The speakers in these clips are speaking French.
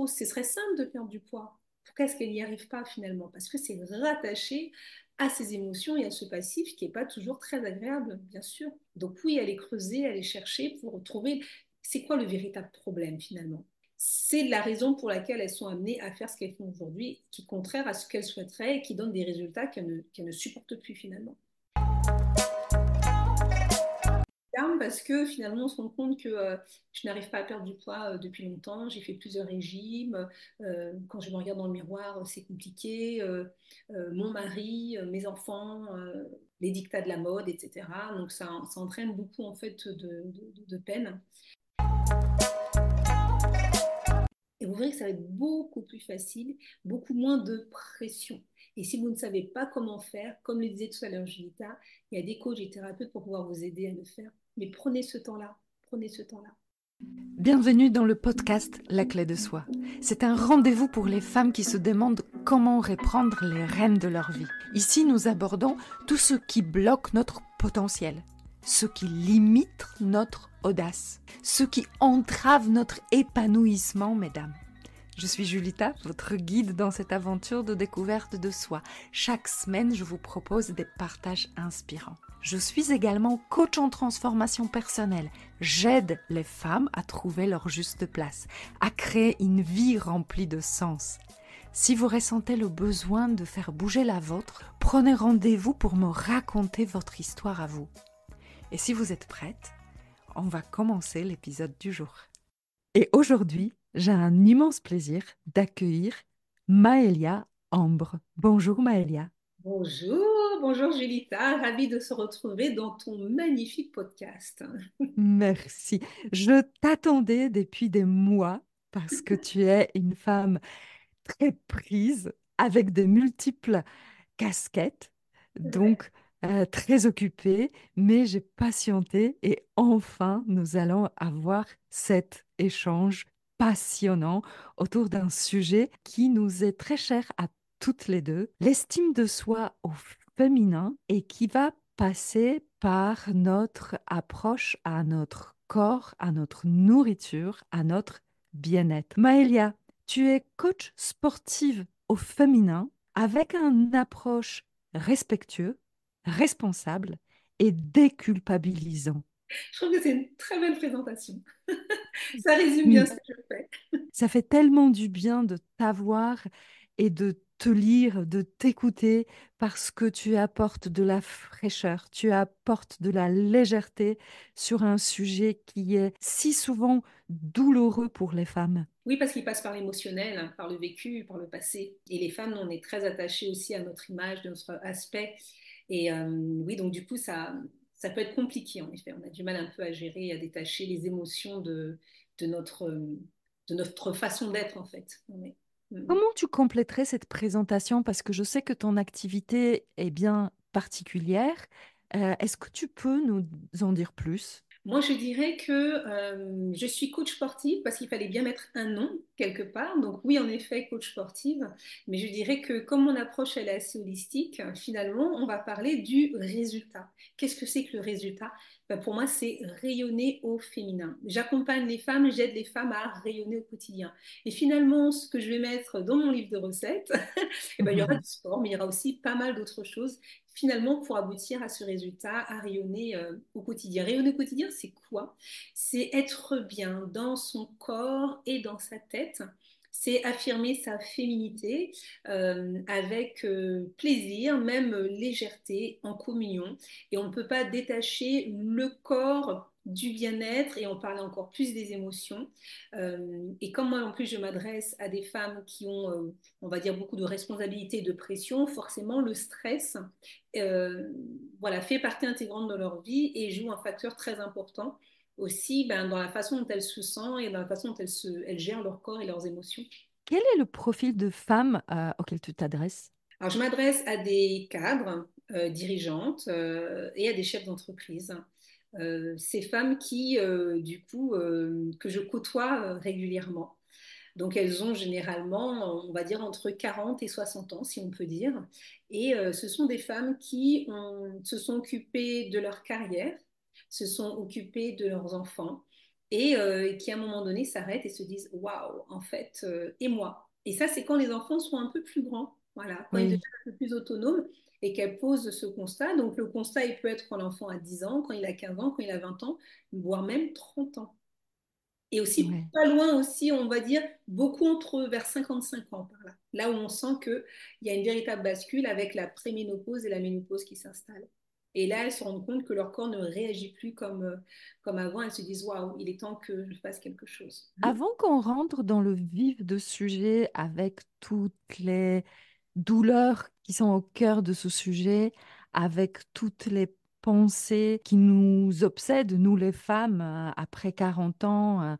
ce serait simple de perdre du poids. Pourquoi est-ce qu'elle n'y arrive pas finalement? Parce que c'est rattaché à ses émotions et à ce passif qui n'est pas toujours très agréable, bien sûr. Donc oui, aller creuser, aller chercher pour trouver c'est quoi le véritable problème finalement. C'est la raison pour laquelle elles sont amenées à faire ce qu'elles font aujourd'hui, qui est contraire à ce qu'elles souhaiteraient et qui donne des résultats qu'elles ne supportent plus finalement. Parce que finalement, on se rend compte que je n'arrive pas à perdre du poids depuis longtemps. J'ai fait plusieurs régimes. Quand je me regarde dans le miroir, c'est compliqué. Mon mari, mes enfants, les dictats de la mode, etc. Donc ça entraîne beaucoup en fait de peine. Et vous verrez que ça va être beaucoup plus facile, beaucoup moins de pression. Et si vous ne savez pas comment faire, comme le disait tout à l'heure Julita, il y a des coachs et thérapeutes pour pouvoir vous aider à le faire. Mais prenez ce temps-là, prenez ce temps-là. Bienvenue dans le podcast La clé de soi. C'est un rendez-vous pour les femmes qui se demandent comment reprendre les rênes de leur vie. Ici, nous abordons tout ce qui bloque notre potentiel, ce qui limite notre audace, ce qui entrave notre épanouissement, mesdames. Je suis Julita, votre guide dans cette aventure de découverte de soi. Chaque semaine, je vous propose des partages inspirants. Je suis également coach en transformation personnelle. J'aide les femmes à trouver leur juste place, à créer une vie remplie de sens. Si vous ressentez le besoin de faire bouger la vôtre, prenez rendez-vous pour me raconter votre histoire à vous. Et si vous êtes prête, on va commencer l'épisode du jour. Et aujourd'hui, j'ai un immense plaisir d'accueillir Maëlia Ambre. Bonjour Maëlia. Bonjour, bonjour Julita, ravie de se retrouver dans ton magnifique podcast. Merci. Je t'attendais depuis des mois parce que tu es une femme très prise avec de multiples casquettes, Ouais. donc très occupée, mais j'ai patienté et enfin nous allons avoir cet échange passionnant autour d'un sujet qui nous est très cher à toutes les deux, l'estime de soi au féminin et qui va passer par notre approche à notre corps, à notre nourriture, à notre bien-être. Maëlia, tu es coach sportive au féminin avec une approche respectueuse, responsable et déculpabilisant. Je trouve que c'est une très belle présentation. Ça résume bien Mm. ce que je fais. Ça fait tellement du bien de t'avoir et de te lire, de t'écouter, parce que tu apportes de la fraîcheur, tu apportes de la légèreté sur un sujet qui est si souvent douloureux pour les femmes. Oui, parce qu'il passe par l'émotionnel, hein, par le vécu, par le passé. Et les femmes, on est très attachées aussi à notre image, de notre aspect. Et oui, donc du coup, ça peut être compliqué, en effet. On a du mal un peu à gérer, à détacher les émotions de de notre façon d'être, en fait. Mm. Comment tu compléterais cette présentation? Parce que je sais que ton activité est bien particulière. Est-ce que tu peux nous en dire plus? Moi, je dirais que je suis coach sportive parce qu'il fallait bien mettre un nom quelque part. Donc oui, en effet, coach sportive. Mais je dirais que comme mon approche, elle est assez holistique, finalement, on va parler du résultat. Qu'est-ce que c'est que le résultat? Ben, pour moi, c'est rayonner au féminin. J'accompagne les femmes, j'aide les femmes à rayonner au quotidien. Et finalement, ce que je vais mettre dans mon livre de recettes, eh ben, il y aura du sport, mais il y aura aussi pas mal d'autres choses finalement pour aboutir à ce résultat, à rayonner au quotidien. Rayonner au quotidien, c'est quoi? C'est être bien dans son corps et dans sa tête. C'est affirmer sa féminité avec plaisir, même légèreté, en communion. Et on ne peut pas détacher le corps du bien-être et on parle encore plus des émotions. Et comme moi en plus je m'adresse à des femmes qui ont, on va dire, beaucoup de responsabilités et de pression, forcément le stress euh, voilà, fait partie intégrante de leur vie et joue un facteur très important aussi ben, dans la façon dont elles se sentent et dans la façon dont elles gèrent leur corps et leurs émotions. Quel est le profil de femme auquel tu t'adresses? Alors, je m'adresse à des cadres, dirigeantes et à des chefs d'entreprise. Ces femmes qui, du coup, que je côtoie régulièrement. Donc, elles ont généralement, on va dire, entre 40 et 60 ans, si on peut dire. Et ce sont des femmes qui se sont occupées de leur carrière, se sont occupées de leurs enfants, et qui à un moment donné s'arrêtent et se disent waouh, en fait, et moi? Et ça, c'est quand les enfants sont un peu plus grands, voilà, quand ils deviennent Oui, un peu plus autonomes et qu'elles posent ce constat. Donc le constat, il peut être quand l'enfant a 10 ans, quand il a 15 ans, quand il a 20 ans, voire même 30 ans. Et aussi, oui. pas loin aussi, on va dire, beaucoup entre vers 55 ans par là. Là où on sent qu'il y a une véritable bascule avec la préménopause et la ménopause qui s'installent. Et là, elles se rendent compte que leur corps ne réagit plus comme avant. Elles se disent, waouh, il est temps que je fasse quelque chose. Avant qu'on rentre dans le vif du sujet avec toutes les douleurs qui sont au cœur de ce sujet, avec toutes les pensées qui nous obsèdent, nous les femmes, après 40 ans,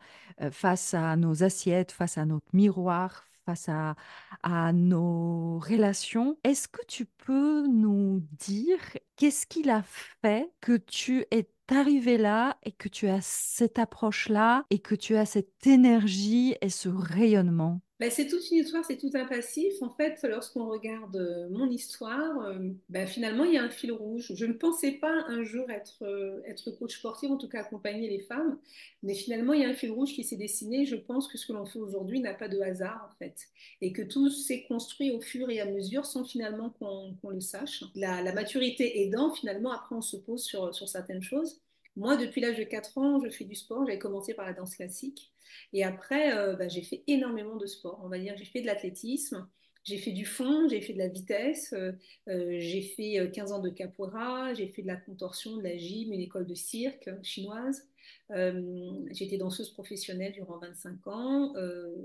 face à nos assiettes, face à notre miroir, face à nos relations. Est-ce que tu peux nous dire qu'est-ce qu'il a fait que tu es arrivé là et que tu as cette approche-là et que tu as cette énergie et ce rayonnement? Ben, c'est toute une histoire, c'est tout un passif. En fait, lorsqu'on regarde mon histoire, ben, finalement, il y a un fil rouge. Je ne pensais pas un jour être coach sportif, en tout cas accompagner les femmes, mais finalement, il y a un fil rouge qui s'est dessiné. Je pense que ce que l'on fait aujourd'hui n'a pas de hasard, en fait, et que tout s'est construit au fur et à mesure sans finalement qu'on le sache. La maturité aidant, finalement, après, on se pose sur certaines choses. Moi, depuis l'âge de 4 ans, je fais du sport. J'avais commencé par la danse classique. Et après, bah, j'ai fait énormément de sport. On va dire, j'ai fait de l'athlétisme, j'ai fait du fond, j'ai fait de la vitesse, j'ai fait 15 ans de capoeira, j'ai fait de la contorsion, de la gym, une école de cirque chinoise. J'ai été danseuse professionnelle durant 25 ans,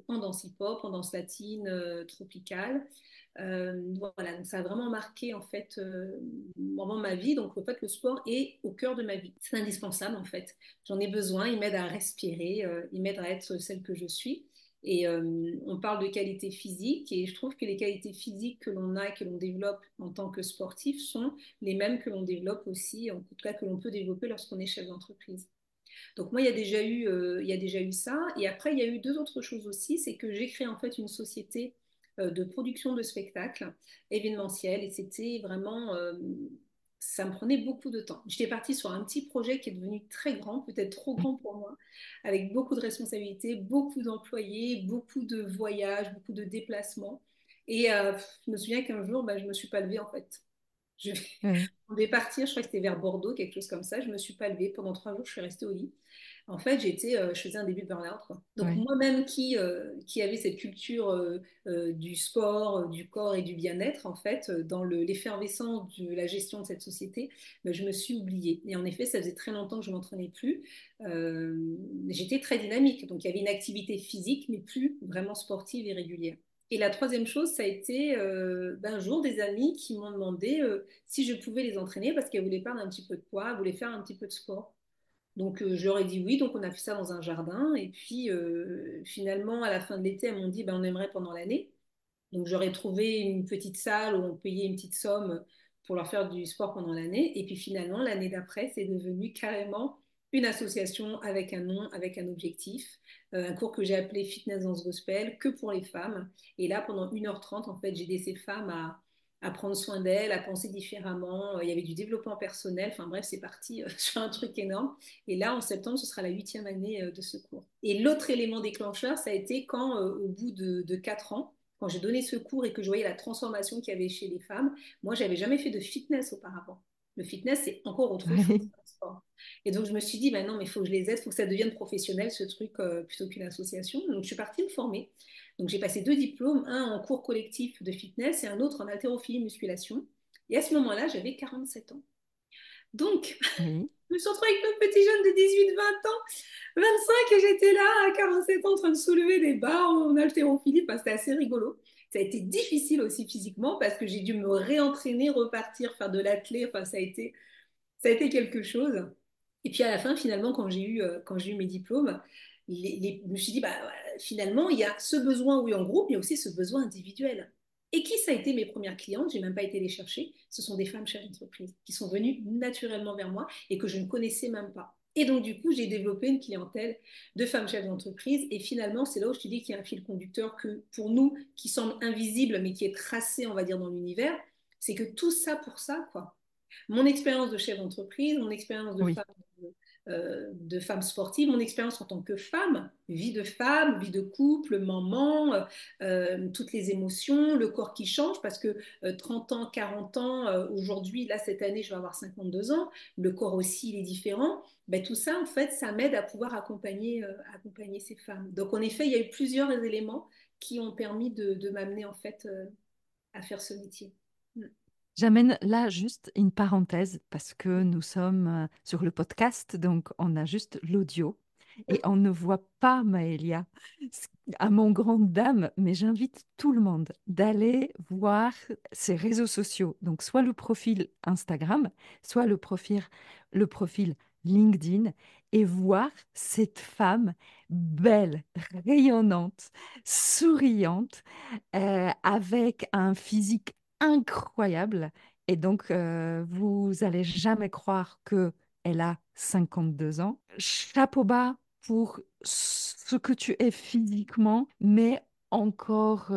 en danse hip-hop, en danse latine tropicale. Voilà, donc ça a vraiment marqué en fait vraiment ma vie. Donc en fait, le sport est au cœur de ma vie. C'est indispensable en fait. J'en ai besoin. Il m'aide à respirer, il m'aide à être celle que je suis. Et on parle de qualité physique et je trouve que les qualités physiques que l'on a et que l'on développe en tant que sportif sont les mêmes que l'on développe aussi, en tout cas que l'on peut développer lorsqu'on est chef d'entreprise. Donc moi, il y a déjà eu ça. Et après, il y a eu deux autres choses aussi. C'est que j'ai créé en fait une société de production de spectacles événementiels. Et c'était vraiment... ça me prenait beaucoup de temps. J'étais partie sur un petit projet qui est devenu très grand, peut-être trop grand pour moi, avec beaucoup de responsabilités, beaucoup d'employés, beaucoup de voyages, beaucoup de déplacements. Et je me souviens qu'un jour, bah, je ne me suis pas levée en fait. Je, Oui, on devait partir, je crois que c'était vers Bordeaux, quelque chose comme ça. Je ne me suis pas levée. Pendant 3 jours, je suis restée au lit. En fait, je faisais un début de burn-out, quoi. Donc oui. moi-même qui avait cette culture du sport, du corps et du bien-être, en fait, dans l'effervescence de la gestion de cette société, ben, je me suis oubliée. Et en effet, ça faisait très longtemps que je m'entraînais plus. Euh, J'étais très dynamique, donc il y avait une activité physique, mais plus vraiment sportive et régulière. Et la troisième chose, ça a été ben, un jour des amis qui m'ont demandé si je pouvais les entraîner parce qu'elles voulaient perdre un petit peu de poids, elles voulaient faire un petit peu de sport. Donc je leur ai dit oui, donc on a fait ça dans un jardin. Et puis finalement, à la fin de l'été, elles m'ont dit ben, on aimerait pendant l'année. Donc j'aurais trouvé une petite salle où on payait une petite somme pour leur faire du sport pendant l'année. Et puis finalement, l'année d'après, c'est devenu carrément une association avec un nom, avec un objectif. Un cours que j'ai appelé Fitness Dance Gospel, que pour les femmes. Et là, pendant 1h30, en fait, j'ai aidé ces femmes à prendre soin d'elles, à penser différemment. Il y avait du développement personnel. Enfin bref, c'est parti sur un truc énorme. Et là, en septembre, ce sera la 8e année de ce cours. Et l'autre élément déclencheur, ça a été quand, au bout de 4 ans, quand j'ai donné ce cours et que je voyais la transformation qu'il y avait chez les femmes, moi, j'avais jamais fait de fitness auparavant. Le fitness, c'est encore autre chose. Oui. Et donc, je me suis dit, ben non, mais il faut que je les aide, il faut que ça devienne professionnel, ce truc, plutôt qu'une association. Donc, je suis partie me former. Donc, j'ai passé 2 diplômes, un en cours collectif de fitness et un autre en haltérophilie musculation. Et à ce moment-là, j'avais 47 ans. Donc, Oui. je me suis retrouvée avec nos petits jeunes de 18, 20 ans, 25, et j'étais là à 47 ans en train de soulever des barres en haltérophilie. Enfin, c'était assez rigolo. Ça a été difficile aussi physiquement parce que j'ai dû me réentraîner, repartir, faire de l'athlé. Enfin, ça a été quelque chose. Et puis à la fin, finalement, quand j'ai eu mes diplômes, je me suis dit, bah, finalement, il y a ce besoin, oui, en groupe, mais aussi ce besoin individuel. Et qui ça a été mes premières clientes? J'ai même pas été les chercher. Ce sont des femmes chefs d'entreprise qui sont venues naturellement vers moi et que je ne connaissais même pas. Et donc, du coup, j'ai développé une clientèle de femmes chefs d'entreprise. Et finalement, c'est là où je te dis qu'il y a un fil conducteur que, pour nous, qui semble invisible, mais qui est tracé, on va dire, dans l'univers, c'est que tout ça pour ça, quoi. Mon expérience de chef d'entreprise, mon expérience de Oui. femme de femme sportive, mon expérience en tant que femme, vie de couple, maman, toutes les émotions, le corps qui change, parce que 30 ans, 40 ans, aujourd'hui, là, cette année, je vais avoir 52 ans, le corps aussi, il est différent. Ben, tout ça, en fait, ça m'aide à pouvoir accompagner ces femmes. Donc, en effet, il y a eu plusieurs éléments qui ont permis de m'amener, en fait, à faire ce métier. Mm. J'amène là juste une parenthèse parce que nous sommes sur le podcast, donc on a juste l'audio et on ne voit pas Maëlia à mon grande dame, mais j'invite tout le monde d'aller voir ses réseaux sociaux, donc soit le profil Instagram, soit le profil LinkedIn et voir cette femme belle, rayonnante, souriante, avec un physique incroyable. Et donc, vous allez jamais croire que elle a 52 ans. Chapeau bas pour ce que tu es physiquement, mais encore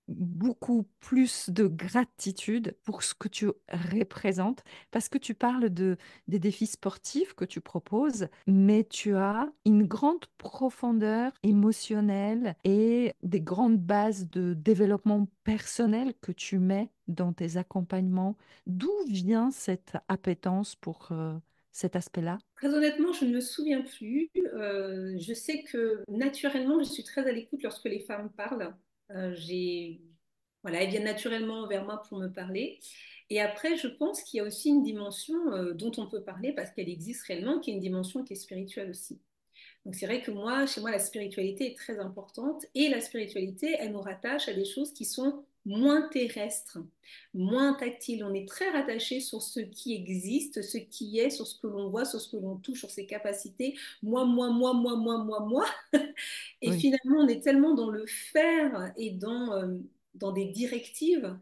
beaucoup plus de gratitude pour ce que tu représentes, parce que tu parles des défis sportifs que tu proposes, mais tu as une grande profondeur émotionnelle et des grandes bases de développement personnel que tu mets dans tes accompagnements. D'où vient cette appétence pour cet aspect-là? Très honnêtement, je ne me souviens plus. Je sais que naturellement, je suis très à l'écoute lorsque les femmes parlent. Voilà, elles viennent naturellement vers moi pour me parler. Et après, je pense qu'il y a aussi une dimension dont on peut parler parce qu'elle existe réellement, qui est une dimension qui est spirituelle aussi. Donc c'est vrai que moi, chez moi, la spiritualité est très importante et la spiritualité, elle nous rattache à des choses qui sont moins terrestres, moins tactiles. On est très rattaché sur ce qui existe, ce qui est, sur ce que l'on voit, sur ce que l'on touche, sur ses capacités. Moi. Et Oui, finalement, on est tellement dans le faire et dans des directives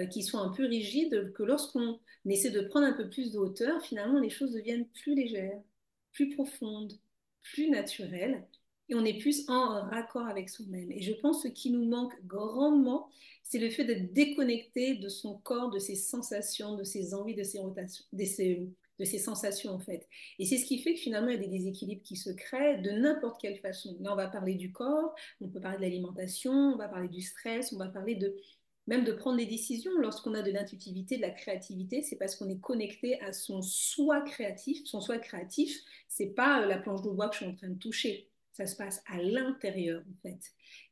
qui sont un peu rigides que lorsqu'on essaie de prendre un peu plus de hauteur, finalement, les choses deviennent plus légères, plus profondes, plus naturel et on est plus en raccord avec soi-même. Et je pense que ce qui nous manque grandement, c'est le fait d'être déconnecté de son corps, de ses sensations, de ses envies, de ses rotations, de ses sensations en fait. Et c'est ce qui fait que finalement il y a des déséquilibres qui se créent de n'importe quelle façon. Là, on va parler du corps, on peut parler de l'alimentation, on va parler du stress, on va parler de même de prendre des décisions. Lorsqu'on a de l'intuitivité, de la créativité, c'est parce qu'on est connecté à son soi créatif. Son soi créatif, c'est pas la planche de bois que je suis en train de toucher. Ça se passe à l'intérieur, en fait.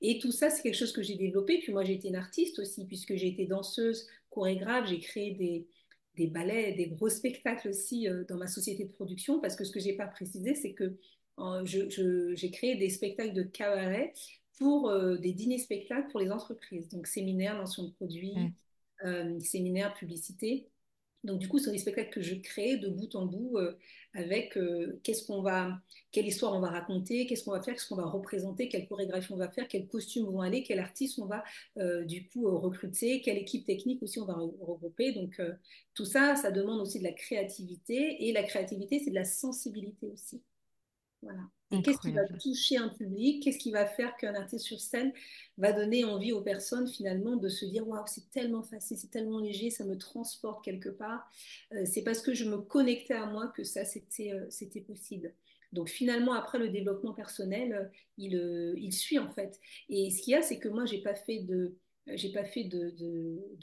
Et tout ça, c'est quelque chose que j'ai développé. Puis moi, j'ai été une artiste aussi, puisque j'ai été danseuse, chorégraphe. J'ai créé des ballets, des gros spectacles aussi dans ma société de production. Parce que ce que j'ai pas précisé, c'est que j'ai créé des spectacles de cabaret pour des dîners-spectacles pour les entreprises. Donc, séminaires, lancement de produits, ouais, séminaires, publicité. Donc, du coup, c'est des spectacles que je crée de bout en bout avec quelle histoire on va raconter, qu'est-ce qu'on va faire, qu'est-ce qu'on va représenter, quelle chorégraphie on va faire, quels costumes vont aller, quel artiste on va du coup recruter, quelle équipe technique aussi on va regrouper. Donc, tout ça, ça demande aussi de la créativité et la créativité, c'est de la sensibilité aussi. Voilà. Et qu'est-ce qui va incroyable. toucher un public? Qu'est-ce qui va faire qu'un artiste sur scène va donner envie aux personnes finalement de se dire waouh, c'est tellement facile, c'est tellement léger, ça me transporte quelque part. C'est parce que je me connectais à moi que ça c'était possible. Donc finalement, après le développement personnel, il suit en fait. Et ce qu'il y a, c'est que moi, j'ai pas fait de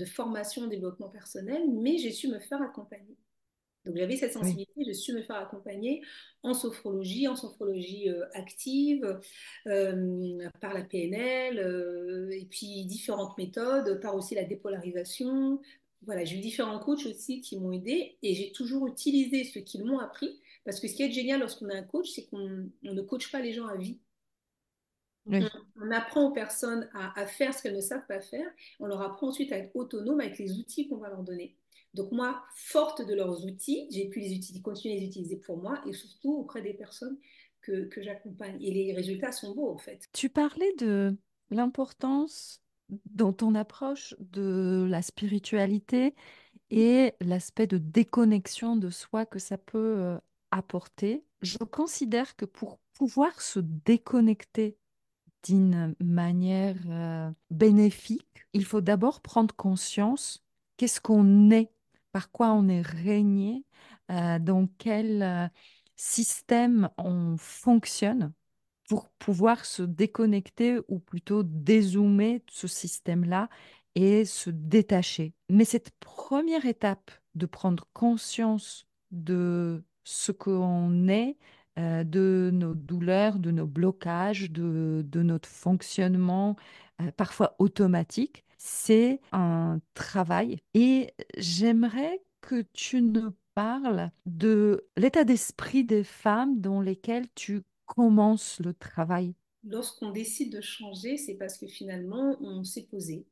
formation en développement personnel, mais j'ai su me faire accompagner. Donc j'avais cette Oui. sensibilité, je suis me faire accompagner en sophrologie active, par la PNL, et puis différentes méthodes, par aussi la dépolarisation. Voilà, j'ai eu différents coachs aussi qui m'ont aidé et j'ai toujours utilisé ce qu'ils m'ont appris parce que ce qui est génial lorsqu'on a un coach, c'est qu'on ne coache pas les gens à vie. On, Oui. on apprend aux personnes à faire ce qu'elles ne savent pas faire. On leur apprend ensuite à être autonomes avec les outils qu'on va leur donner. Donc moi, forte de leurs outils, j'ai pu les utiliser, continuer à les utiliser pour moi et surtout auprès des personnes que j'accompagne. Et les résultats sont beaux en fait. Tu parlais de l'importance dans ton approche de la spiritualité et l'aspect de déconnexion de soi que ça peut apporter. Je considère que pour pouvoir se déconnecter d'une manière bénéfique, il faut d'abord prendre conscience qu'est-ce qu'on est, par quoi on est régné, dans quel système on fonctionne pour pouvoir se déconnecter ou plutôt dézoomer de ce système-là et se détacher. Mais cette première étape de prendre conscience de ce qu'on est, de nos douleurs, de nos blocages, de notre fonctionnement parfois automatique, c'est un travail. Et j'aimerais que tu nous parles de l'état d'esprit des femmes dans lesquelles tu commences le travail. Lorsqu'on décide de changer, c'est parce que finalement, on s'est posé,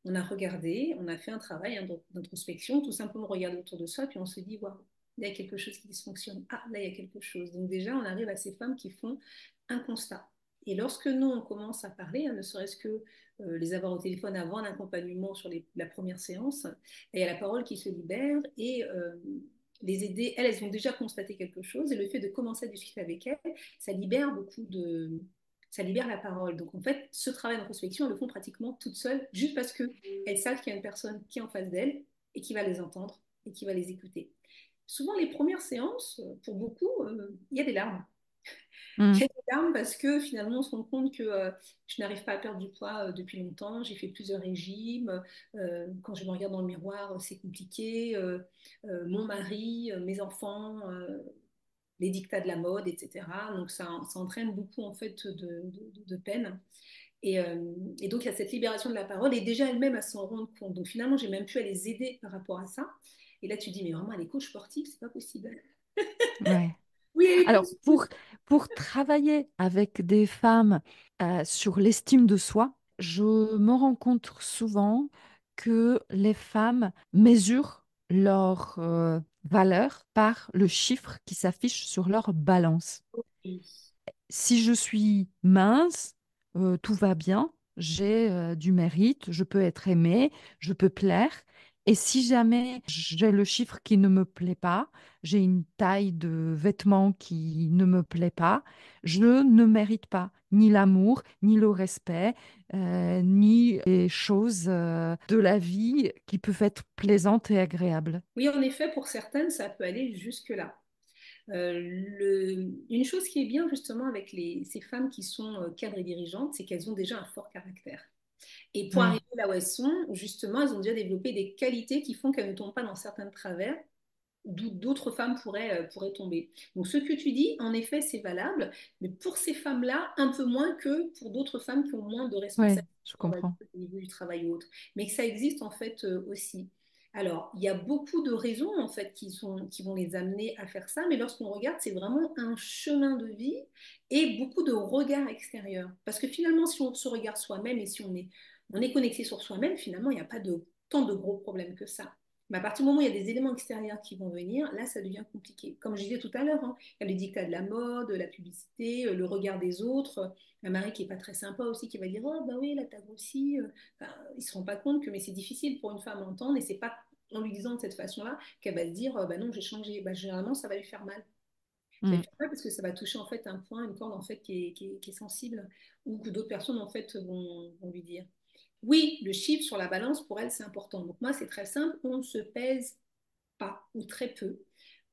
on a regardé, on a fait un travail d'introspection, tout simplement regarder autour de soi, puis on se dit, waouh, il y a quelque chose qui dysfonctionne. Ah, là, il y a quelque chose. Donc déjà, on arrive à ces femmes qui font un constat. Et lorsque nous, on commence à parler, hein, ne serait-ce que les avoir au téléphone avant un accompagnement sur la première séance, il y a la parole qui se libère et les aider, elles ont déjà constaté quelque chose, et le fait de commencer à discuter avec elles, ça libère beaucoup de, ça libère la parole. Donc en fait, ce travail d'introspection, elles le font pratiquement toutes seules, juste parce qu'elles savent qu'il y a une personne qui est en face d'elles et qui va les entendre et qui va les écouter. Souvent, les premières séances, pour beaucoup, il y a des larmes. Il y Mm. a des larmes parce que finalement, on se rend compte que je n'arrive pas à perdre du poids depuis longtemps. J'ai fait plusieurs régimes. Quand je me regarde dans le miroir, c'est compliqué. Mon mari, mes enfants, les dictats de la mode, etc. Donc ça entraîne beaucoup en fait de peine. Et donc il y a cette libération de la parole et déjà elles-mêmes elles s'en rendent compte. Donc finalement j'ai même pu à les aider par rapport à ça. Et là tu dis mais vraiment elle est coach sportive, c'est pas possible. Ouais. Oui elle est coach Alors, pour travailler avec des femmes sur l'estime de soi, je me rends compte souvent que les femmes mesurent leur valeur par le chiffre qui s'affiche sur leur balance. sportive. Si je suis mince, tout va bien, j'ai du mérite, je peux être aimée, je peux plaire. Et si jamais j'ai le chiffre qui ne me plaît pas, j'ai une taille de vêtements qui ne me plaît pas, je ne mérite pas ni l'amour, ni le respect, ni les choses de la vie qui peuvent être plaisantes et agréables. Oui en effet pour certaines ça peut aller jusque-là. Une chose qui est bien justement avec ces femmes qui sont cadres et dirigeantes, c'est qu'elles ont déjà un fort caractère. Et pour Ouais, arriver là où elles sont, justement, elles ont déjà développé des qualités qui font qu'elles ne tombent pas dans certains travers d'où d'autres femmes pourraient tomber. Donc ce que tu dis, en effet, c'est valable, mais pour ces femmes-là, un peu moins que pour d'autres femmes qui ont moins de ouais, responsabilités, je on va dire, comprends. au niveau du travail ou autre. Mais que ça existe en fait aussi. Alors, il y a beaucoup de raisons en fait qui vont les amener à faire ça, mais lorsqu'on regarde, c'est vraiment un chemin de vie et beaucoup de regards extérieurs. Parce que finalement, si on se regarde soi-même et si on est connecté sur soi-même, finalement, il n'y a pas de tant de gros problèmes que ça. Mais à partir du moment où il y a des éléments extérieurs qui vont venir, là, ça devient compliqué. Comme je disais tout à l'heure, hein, il y a les dictats de la mode, la publicité, le regard des autres. Un mari qui n'est pas très sympa aussi, qui va dire oh, bah oui, là, t'as grossi. Enfin, il ne se rend pas compte que mais c'est difficile pour une femme à entendre et c'est pas en lui disant de cette façon-là qu'elle va se dire bah non, j'ai changé. Bah, généralement, ça va lui faire mal. Ça va Mm. lui faire mal parce que ça va toucher en fait un point, une corde en fait qui est sensible ou que d'autres personnes en fait vont lui dire. Oui, le chiffre sur la balance, pour elle, c'est important. Donc moi, c'est très simple, on ne se pèse pas ou très peu.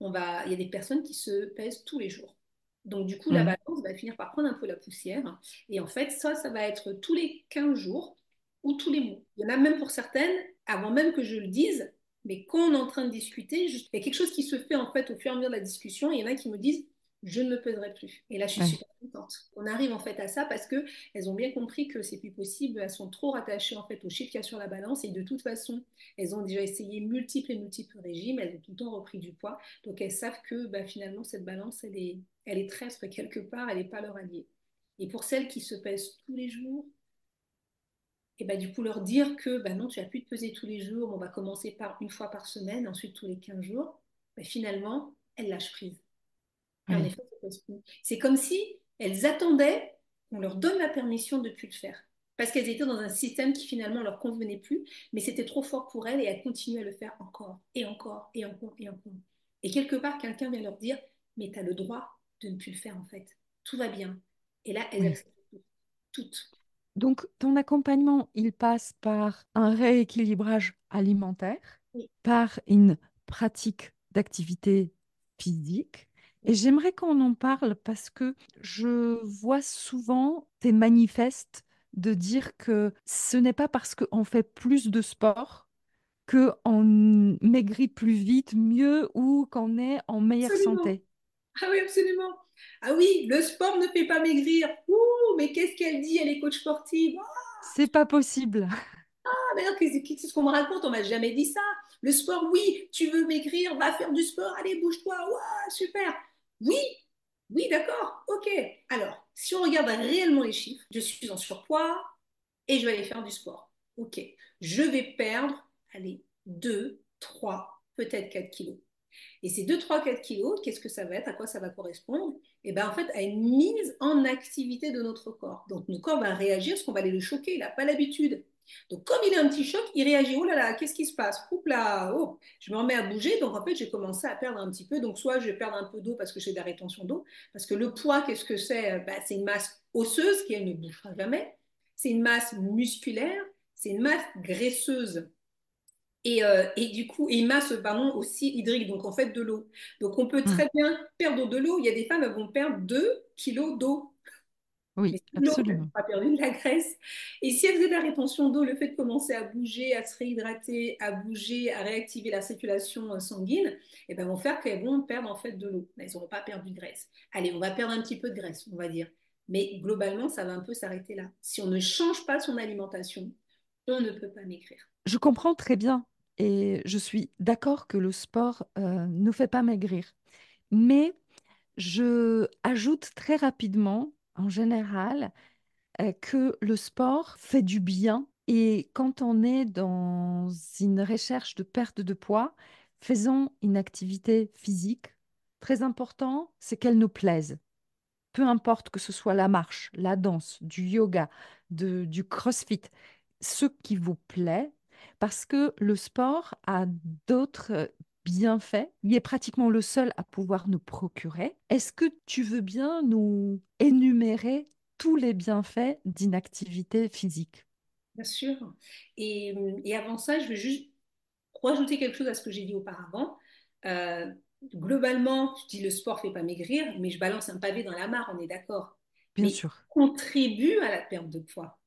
Il y a des personnes qui se pèsent tous les jours. Donc du coup, la Mm. balance va finir par prendre un peu la poussière. Et en fait, ça va être tous les 15 jours ou tous les mois. Il y en a même pour certaines, avant même que je le dise, mais quand on est en train de discuter, il y a quelque chose qui se fait en fait au fur et à mesure de la discussion. Et il y en a qui me disent, je ne me pèserai plus. Et là, je suis Ouais. super contente. On arrive en fait à ça parce que elles ont bien compris que c'est plus possible. Elles sont trop rattachées en fait au chiffre qu'il y a sur la balance et de toute façon, elles ont déjà essayé multiples et multiples régimes. Elles ont tout le temps repris du poids. Donc elles savent que bah, finalement cette balance, elle est traître quelque part. Elle n'est pas leur alliée. Et pour celles qui se pèsent tous les jours, et bah, du coup leur dire que bah, non, tu n'as plus de peser tous les jours. On va commencer par une fois par semaine, ensuite tous les 15 jours. Bah, finalement, elles lâchent prise. Et en Ouais. effet, c'est comme si elles attendaient qu'on leur donne la permission de ne plus le faire. Parce qu'elles étaient dans un système qui finalement leur convenait plus, mais c'était trop fort pour elles et elles continuaient à le faire encore et encore et encore et encore. Et quelque part, quelqu'un vient leur dire, mais tu as le droit de ne plus le faire en fait. Tout va bien. Et là, elles Ouais. acceptent tout. Toutes. Donc, ton accompagnement, il passe par un rééquilibrage alimentaire, Oui. par une pratique d'activité physique Et j'aimerais qu'on en parle parce que je vois souvent des manifestes de dire que ce n'est pas parce qu'on fait plus de sport qu'on maigrit plus vite, mieux ou qu'on est en meilleure Absolument. santé. Ah oui, absolument. Ah oui, le sport ne fait pas maigrir. Ouh, mais qu'est-ce qu'elle dit? Elle est coach sportive. C'est pas possible. Ah, mais non, qu'est-ce qu'on me raconte? On m'a jamais dit ça. Le sport, oui, tu veux maigrir, va faire du sport, allez, bouge-toi, ouah, super. Oui, oui, d'accord, ok. Alors, si on regarde réellement les chiffres, je suis en surpoids et je vais aller faire du sport. Ok, je vais perdre, allez, 2, 3, peut-être 4 kilos. Et ces 2, 3, 4 kilos, qu'est-ce que ça va être? À quoi ça va correspondre? Et bien, en fait, à une mise en activité de notre corps. Donc, notre corps va réagir parce qu'on va aller le choquer. Il n'a pas l'habitude. Donc, comme il a un petit choc, il réagit. Oh là là, qu'est-ce qui se passe? Oups là, oh, je me remets à bouger. Donc, en fait, j'ai commencé à perdre un petit peu. Donc, soit je vais perdre un peu d'eau parce que j'ai de la rétention d'eau. Parce que le poids, qu'est-ce que c'est? Ben, c'est une masse osseuse qui, elle, ne bougera jamais. C'est une masse musculaire. C'est une masse graisseuse et du coup, et il masse pardon, aussi hydrique, donc en fait de l'eau. Donc on peut Hmm. très bien perdre de l'eau. Il y a des femmes, elles vont perdre 2 kilos d'eau. Oui, Mais c'est de l'eau, elles n'ont absolument. pas perdu de la graisse. Et si elles faisaient de la rétention d'eau, le fait de commencer à bouger, à se réhydrater, à bouger, à réactiver la circulation sanguine, eh ben, vont faire qu'elles vont perdre en fait de l'eau. Elles n'auront pas perdu de graisse. Allez, on va perdre un petit peu de graisse, on va dire. Mais globalement, ça va un peu s'arrêter là. Si on ne change pas son alimentation, on ne peut pas maigrir. Je comprends très bien et je suis d'accord que le sport ne fait pas maigrir. Mais je ajoute très rapidement, en général, que le sport fait du bien. Et quand on est dans une recherche de perte de poids, faisons une activité physique. Très important, c'est qu'elle nous plaise. Peu importe que ce soit la marche, la danse, du yoga, du crossfit, ce qui vous plaît, parce que le sport a d'autres bienfaits. Il est pratiquement le seul à pouvoir nous procurer. Est-ce que tu veux bien nous énumérer tous les bienfaits d'une activité physique? Bien sûr. Et avant ça, je vais juste rajouter quelque chose à ce que j'ai dit auparavant. Euh, Globalement, je dis le sport ne fait pas maigrir, mais je balance un pavé dans la mare, on est d'accord. Bien Mais il sûr. contribue à la perte de poids.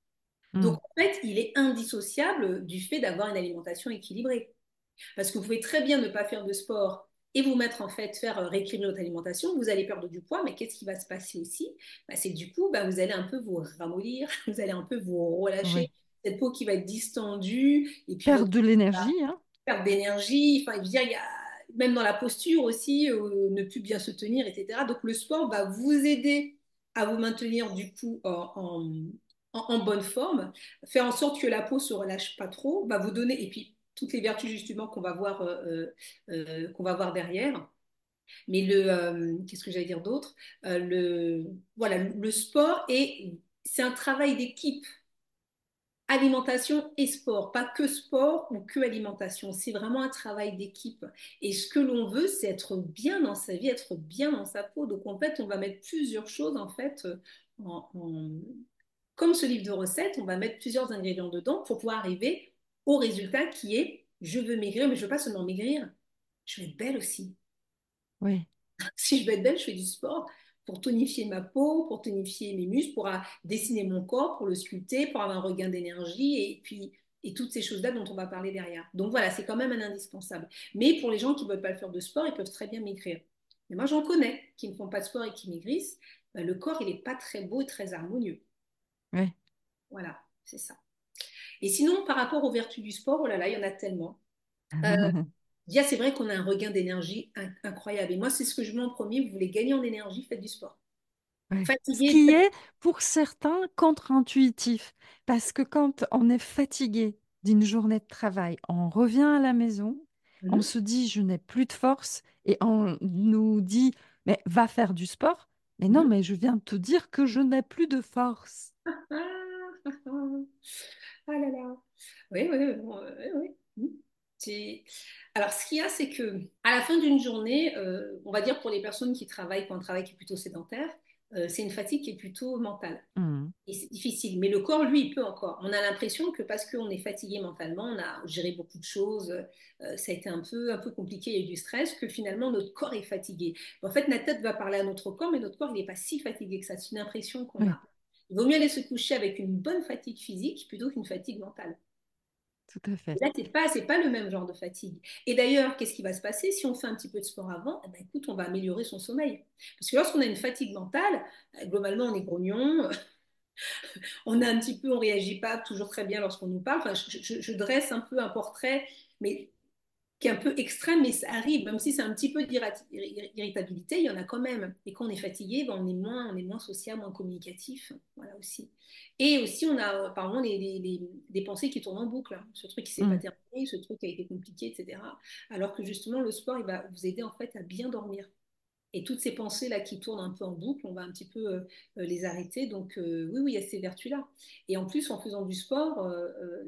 Donc, Hmm. en fait, il est indissociable du fait d'avoir une alimentation équilibrée. Parce que vous pouvez très bien ne pas faire de sport et vous mettre en fait, faire rééquilibrer votre alimentation, vous allez perdre du poids, mais qu'est-ce qui va se passer aussi? Bah, c'est du coup, bah, vous allez un peu vous ramollir, vous allez un peu vous relâcher, Oui. cette peau qui va être distendue, et puis Perdre votre de l'énergie, hein? perte d'énergie, enfin, je veux dire, il y a, même dans la posture aussi, ne plus bien se tenir, etc. Donc le sport va vous aider à vous maintenir du coup en bonne forme, faire en sorte que la peau se relâche pas trop, va vous donner, et puis toutes les vertus justement qu'on va voir derrière. Mais qu'est-ce que j'allais dire d'autre? Voilà, le sport c'est un travail d'équipe. Alimentation et sport, pas que sport ou que alimentation. C'est vraiment un travail d'équipe. Et ce que l'on veut, c'est être bien dans sa vie, être bien dans sa peau. Donc en fait, on va mettre plusieurs choses en fait, en, en- comme ce livre de recettes, on va mettre plusieurs ingrédients dedans pour pouvoir arriver au résultat qui est je veux maigrir, mais je veux pas seulement maigrir, je veux être belle aussi. Oui, Si je veux être belle, je fais du sport pour tonifier ma peau, pour tonifier mes muscles, pour dessiner mon corps, pour le sculpter, pour avoir un regain d'énergie et puis et toutes ces choses-là dont on va parler derrière. Donc voilà, c'est quand même un indispensable. Mais pour les gens qui ne veulent pas faire de sport, ils peuvent très bien maigrir. Mais moi, j'en connais qui ne font pas de sport et qui maigrissent. Ben, le corps, il n'est pas très beau et très harmonieux. oui. Voilà, c'est ça. Et sinon, par rapport aux vertus du sport, oh là là, il y en a tellement. Euh, Dia, c'est vrai qu'on a un regain d'énergie incroyable. Et moi, c'est ce que je mets en premier. Vous voulez gagner en énergie, faites du sport. Ouais. Ce Fatigué, qui est pour certains contre-intuitif, parce que quand on est fatigué d'une journée de travail, on revient à la maison, on Mhm. se dit je n'ai plus de force et on nous dit mais va faire du sport. Mais non, Mhm. mais je viens de te dire que je n'ai plus de force. Ah là là. Oui, oui, bon, oui, oui. Mhm. Alors, ce qu'il y a, c'est que à la fin d'une journée, on va dire pour les personnes qui travaillent, qui ont un travail qui est plutôt sédentaire, c'est une fatigue qui est plutôt mentale. Hmm. Et c'est difficile. Mais le corps, lui, il peut encore. On a l'impression que parce qu'on est fatigué mentalement, on a géré beaucoup de choses, ça a été un peu compliqué, il y a eu du stress, que finalement notre corps est fatigué. En fait, notre tête va parler à notre corps, mais notre corps, il n'est pas si fatigué que ça. C'est une impression qu'on Oui, a. Il vaut mieux aller se coucher avec une bonne fatigue physique plutôt qu'une fatigue mentale. tout à fait. Et là, c'est pas le même genre de fatigue. Et d'ailleurs, qu'est-ce qui va se passer si on fait un petit peu de sport avant? Eh ben, écoute, on va améliorer son sommeil. Parce que lorsqu'on a une fatigue mentale, globalement, on est grognon, on a un petit peu, on réagit pas toujours très bien lorsqu'on nous parle. Enfin, je dresse un peu un portrait, mais qui est un peu extrême, mais ça arrive, même si c'est un petit peu d'irritabilité, il y en a quand même. Et quand on est fatigué, ben on est moins social, moins communicatif. Voilà aussi. Et aussi, on a apparemment des pensées qui tournent en boucle, hein. Ce truc qui s'est pas Mm. terminé, ce truc qui a été compliqué, etc. Alors que justement, le sport, il va vous aider en fait à bien dormir. Et toutes ces pensées-là qui tournent un peu en boucle, on va un petit peu les arrêter. Donc oui, oui, il y a ces vertus-là. Et en plus, en faisant du sport,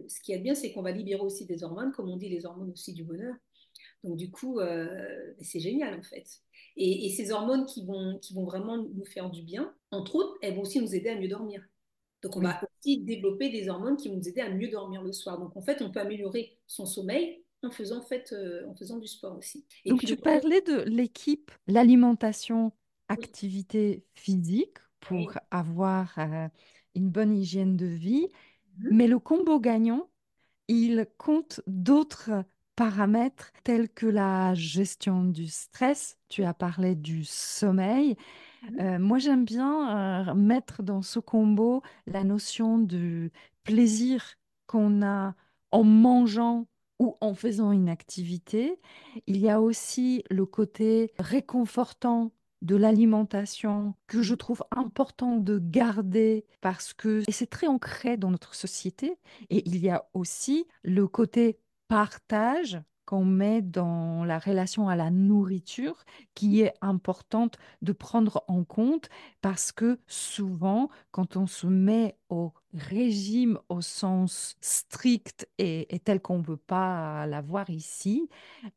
ce qui est bien, c'est qu'on va libérer aussi des hormones, comme on dit, les hormones aussi du bonheur. Donc du coup, c'est génial en fait. Et ces hormones qui vont vraiment nous faire du bien, entre autres, elles vont aussi nous aider à mieux dormir. Donc on Oui. va aussi développer des hormones qui vont nous aider à mieux dormir le soir. Donc en fait, on peut améliorer son sommeil en faisant, en fait, en faisant du sport aussi. Et Donc, puis le tu corps, parlais de l'équipe, l'alimentation, activité physique pour oui. avoir une bonne hygiène de vie, Mhm. mais le combo gagnant, il compte d'autres paramètres tels que la gestion du stress. Tu as parlé du sommeil. Mhm. Moi, j'aime bien mettre dans ce combo la notion de plaisir qu'on a en mangeant ou en faisant une activité. Il y a aussi le côté réconfortant de l'alimentation que je trouve important de garder parce que et c'est très ancré dans notre société. Et il y a aussi le côté partage qu'on met dans la relation à la nourriture qui est importante de prendre en compte parce que souvent, quand on se met au régime au sens strict et tel qu'on ne veut pas l'avoir ici,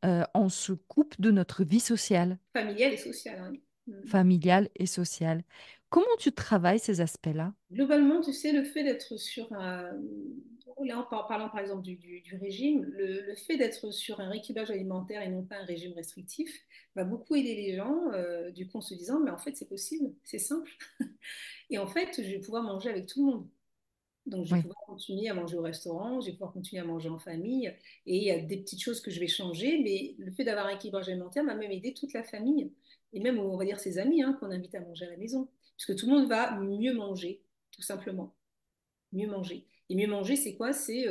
on se coupe de notre vie sociale, Familiale et sociale, hein. Mhm. familiale et sociale. Comment tu travailles ces aspects-là? Globalement, tu sais, le fait d'être sur un... Là, parlant par exemple du régime, le fait d'être sur un rééquilibrage alimentaire et non pas un régime restrictif va beaucoup aider les gens, du coup en se disant, mais en fait c'est possible, c'est simple. Et en fait, je vais pouvoir manger avec tout le monde. Donc, je vais Oui, pouvoir continuer à manger au restaurant, je vais pouvoir continuer à manger en famille. Et il y a des petites choses que je vais changer, mais le fait d'avoir un équilibrage alimentaire m'a même aidé toute la famille, et même, on va dire, ses amis, hein, qu'on invite à manger à la maison. Puisque tout le monde va mieux manger, tout simplement. Mieux manger. Et mieux manger, c'est quoi? C'est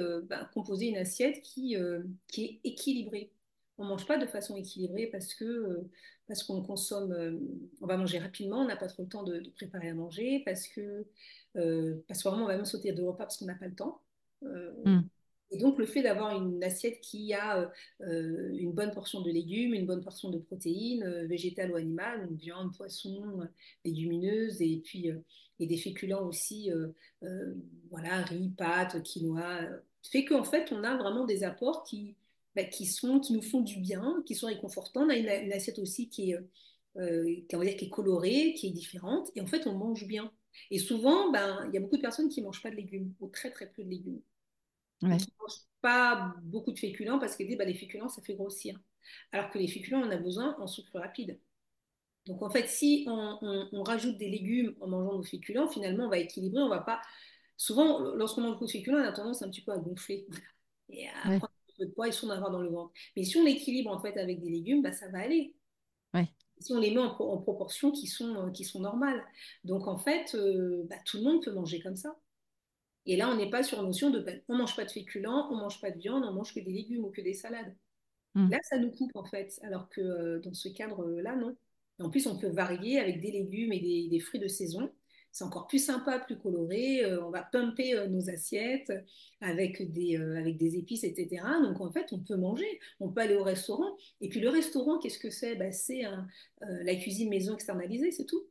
composer une assiette qui est équilibrée. On ne mange pas de façon équilibrée parce qu'on consomme, on va manger rapidement, on n'a pas trop le temps de préparer à manger, parce que vraiment, on va même sauter de repas parce qu'on n'a pas le temps. Euh, mm, et donc, le fait d'avoir une assiette qui a une bonne portion de légumes, une bonne portion de protéines, végétales ou animales, donc viande, poisson, légumineuses, et des féculents aussi, euh, voilà, riz, pâtes, quinoa, fait qu'en fait, on a vraiment des apports qui nous font du bien, qui sont réconfortants. On a une assiette aussi on va dire, qui est colorée, qui est différente, et en fait, on mange bien. Et souvent, ben, il y a beaucoup de personnes qui ne mangent pas de légumes, ou très très peu de légumes, ou ouais, qui ne mangent pas beaucoup de féculents parce qu'ils disent bah, les féculents, ça fait grossir. Alors que les féculents, on en a besoin en sucre rapide. Donc en fait, si on rajoute des légumes en mangeant nos féculents, finalement, on va équilibrer, on va pas... Souvent, lorsqu'on mange beaucoup de féculents, on a tendance un petit peu à gonfler et à ouais, prendre un peu de poids et son avoir dans le ventre. Mais si on l'équilibre en fait avec des légumes, bah, ça va aller. ouais, Si on les met en proportions qui sont normales. Donc en fait, bah, tout le monde peut manger comme ça. Et là, on n'est pas sur la notion de on ne mange pas de féculents, on ne mange pas de viande, on mange que des légumes ou que des salades. mm, Là, ça nous coupe en fait, alors que dans ce cadre-là, non. Et en plus, on peut varier avec des légumes et des fruits de saison. C'est encore plus sympa, plus coloré. On va pumper nos assiettes avec des épices, etc. Donc en fait, on peut manger, on peut aller au restaurant. Et puis le restaurant, qu'est-ce que c'est? Bah, c'est la cuisine maison externalisée, c'est tout.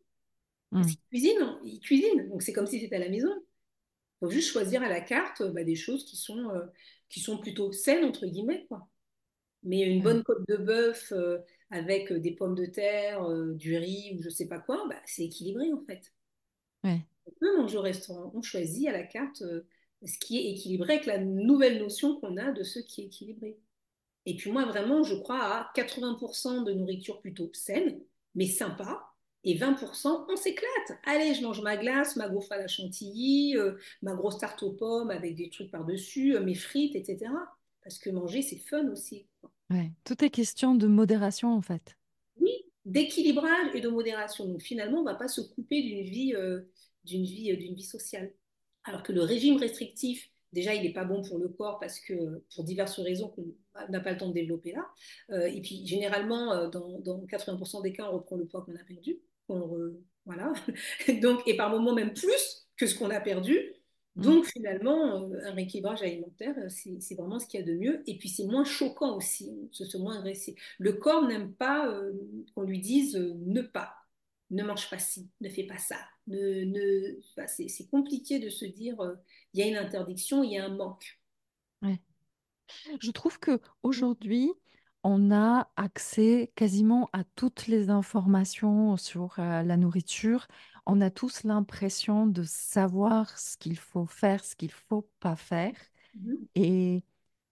Parce mm, qu'ils cuisinent, ils cuisinent. Donc c'est comme si c'était à la maison. Il faut juste choisir à la carte des choses qui sont plutôt saines, entre guillemets, quoi. Mais une ouais, bonne côte de bœuf avec des pommes de terre, du riz ou je sais pas quoi, bah, c'est équilibré en fait. ouais. On peut manger au restaurant, on choisit à la carte ce qui est équilibré avec la nouvelle notion qu'on a de ce qui est équilibré. Et puis moi, vraiment, je crois à 80% de nourriture plutôt saine, mais sympa, et 20%, on s'éclate. Allez, je mange ma glace, ma gaufre à la chantilly, ma grosse tarte aux pommes avec des trucs par-dessus, mes frites, etc. Parce que manger, c'est fun aussi. Ouais. Tout est question de modération en fait. Oui, d'équilibrage et de modération. Donc finalement, on ne va pas se couper d'une vie sociale. Alors que le régime restrictif, déjà, il n'est pas bon pour le corps parce que pour diverses raisons qu'on n'a pas le temps de développer là. Et puis généralement, dans 80% des cas, on reprend le poids qu'on a perdu. Voilà. Donc, et par moments même plus que ce qu'on a perdu. Mm. Donc finalement, un rééquilibrage alimentaire, c'est vraiment ce qu'il y a de mieux. Et puis c'est moins choquant aussi, c'est moins agressif. Le corps n'aime pas qu'on lui dise ne pas, ne mange pas ci, ne fais pas ça. Enfin, c'est compliqué de se dire il y a une interdiction, il y a un manque. Ouais. Je trouve que aujourd'hui, on a accès quasiment à toutes les informations sur la nourriture. On a tous l'impression de savoir ce qu'il faut faire, ce qu'il faut pas faire. Mhm. Et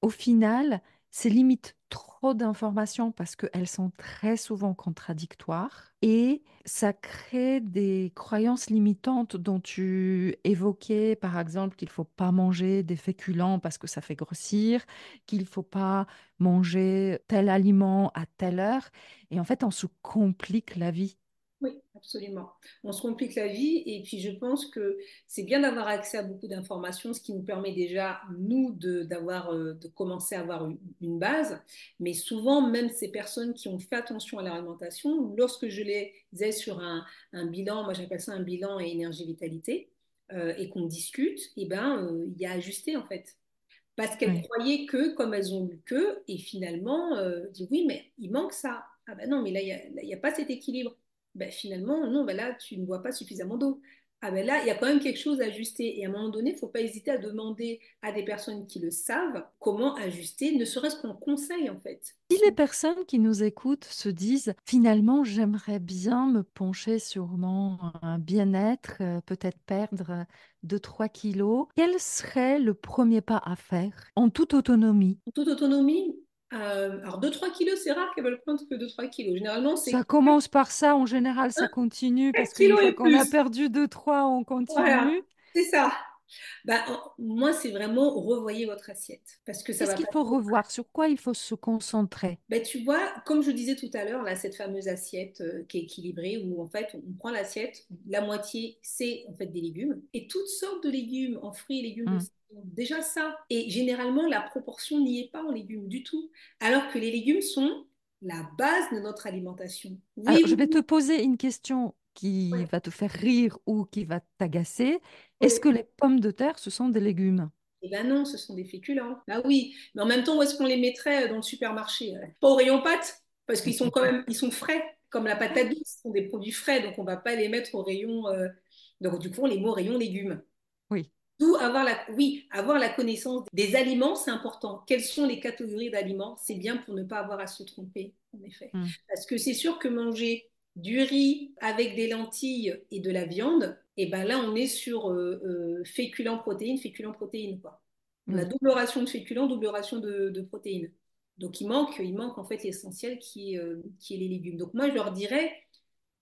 au final, c'est limite trop d'informations parce qu'elles sont très souvent contradictoires et ça crée des croyances limitantes dont tu évoquais, par exemple, qu'il ne faut pas manger des féculents parce que ça fait grossir, qu'il ne faut pas manger tel aliment à telle heure. Et en fait, on se complique la vie. Oui, absolument. On se complique la vie et puis je pense que c'est bien d'avoir accès à beaucoup d'informations, ce qui nous permet déjà, nous, de commencer à avoir une base. Mais souvent, même ces personnes qui ont fait attention à leur alimentation, lorsque je les ai sur un bilan, moi j'appelle ça un bilan et énergie-vitalité, et qu'on discute, eh ben, il y a ajusté en fait. Parce qu'elles Oui. croyaient que, comme elles ont lu que, et finalement, dit oui, mais il manque ça. Ah ben non, mais là, il y a pas cet équilibre. Ben finalement, non, ben là, tu ne bois pas suffisamment d'eau. Ah ben là, il y a quand même quelque chose à ajuster. Et à un moment donné, il ne faut pas hésiter à demander à des personnes qui le savent comment ajuster, ne serait-ce qu'en conseil, en fait. Si les personnes qui nous écoutent se disent finalement j'aimerais bien me pencher sur mon bien-être, peut-être perdre 2-3 kilos, quel serait le premier pas à faire en toute autonomie? En toute autonomie, alors 2-3 kilos, c'est rare qu'elles veulent prendre que 2-3 kilos. Généralement, Ça c'est commence par ça, en général ça 1 continue parce qu'une kilo fois et qu'on a plus. perdu 2-3, on Voilà, continue. c'est ça. Bah, moi, c'est vraiment revoyez votre assiette parce que ça Qu'est-ce va qu'il pas. faut revoir? Sur quoi il faut se concentrer? Ben, tu vois, comme je disais tout à l'heure, là, cette fameuse assiette qui est équilibrée, où en fait, on prend l'assiette, la moitié, c'est en fait des légumes, et toutes sortes de légumes, en fruits et légumes de Hmm. saison. Déjà ça. Et généralement, la proportion n'y est pas en légumes du tout. Alors que les légumes sont la base de notre alimentation. Alors, Oui, je oui, vais te oui. poser une question qui Ouais, va te faire rire ou qui va t'agacer. Est-ce ouais. que les pommes de terre, ce sont des légumes? Eh ben non, ce sont des féculents. Bah oui, mais en même temps, où est-ce qu'on les mettrait dans le supermarché? Pas au rayon pâtes, parce qu'ils sont quand même, ils sont frais, comme la patate douce, ce sont des produits frais, donc on va pas les mettre au rayon. Donc du coup, on les met au rayon légumes. Oui. D'où oui, avoir la connaissance des aliments, c'est important. Quelles sont les catégories d'aliments? C'est bien pour ne pas avoir à se tromper, en effet. Hmm. Parce que c'est sûr que manger du riz avec des lentilles et de la viande, et ben là, on est sur féculents, protéines, quoi. On a Oui. double ration de féculents, double ration de protéines. Donc il manque en fait l'essentiel qui est les légumes. Donc moi, je leur dirais,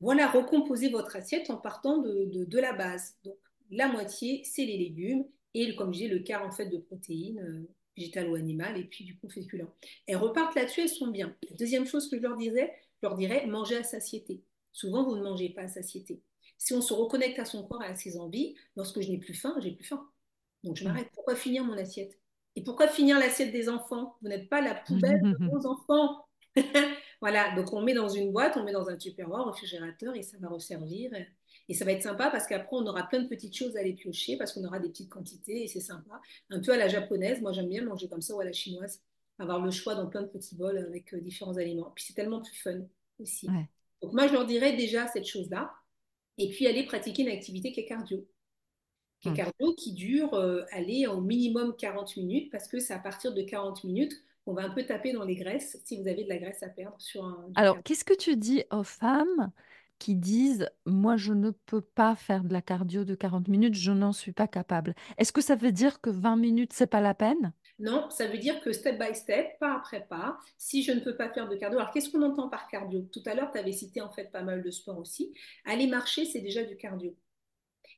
voilà, recomposez votre assiette en partant de la base. Donc, la moitié, c'est les légumes et, comme j'ai le quart en fait de protéines, végétales ou animales, et puis du coup féculents. Elles repartent là-dessus, elles sont bien. La deuxième chose que je leur dirais, manger à satiété. Souvent, vous ne mangez pas à satiété. Si on se reconnecte à son corps et à ses envies, lorsque je n'ai plus faim, j'ai plus faim. Donc, je m'arrête. Pourquoi finir mon assiette? Et pourquoi finir l'assiette des enfants? Vous n'êtes pas la poubelle de Hmm. vos enfants. Voilà, donc on met dans une boîte, on met dans un tupperware, réfrigérateur, et ça va resservir. Et ça va être sympa parce qu'après, on aura plein de petites choses à les piocher parce qu'on aura des petites quantités et c'est sympa. Un peu à la japonaise, moi j'aime bien manger comme ça ou à la chinoise, avoir le choix dans plein de petits bols avec différents aliments. Puis c'est tellement plus fun aussi. Ouais. Donc moi, je leur dirais déjà cette chose-là. Et puis aller pratiquer une activité qui est Hmm. cardio, qui dure aller au minimum 40 minutes parce que c'est à partir de 40 minutes qu'on va un peu taper dans les graisses si vous avez de la graisse à perdre sur du Alors, cardio. qu'est-ce que tu dis aux femmes qui disent, moi, je ne peux pas faire de la cardio de 40 minutes, je n'en suis pas capable. Est-ce que ça veut dire que 20 minutes, c'est pas la peine? Non, ça veut dire que step by step, pas après pas, si je ne peux pas faire de cardio, alors qu'est-ce qu'on entend par cardio? Tout à l'heure, tu avais cité en fait pas mal de sports aussi. Aller marcher, c'est déjà du cardio.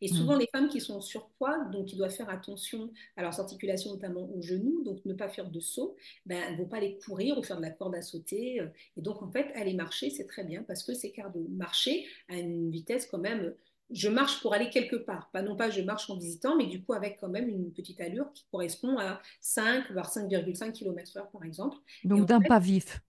Et souvent, Mm. les femmes qui sont en surpoids, donc qui doivent faire attention à leurs articulations, notamment aux genoux, donc ne pas faire de saut, ben, elles ne vont pas aller courir ou faire de la corde à sauter. Et donc, en fait, aller marcher, c'est très bien parce que c'est cardio. Marcher à une vitesse quand même, je marche pour aller quelque part. Pas non pas je marche en visitant, mais du coup avec quand même une petite allure qui correspond à 5, voire 5,5 km/h, par exemple. Et Donc en d'un fait, pas vif.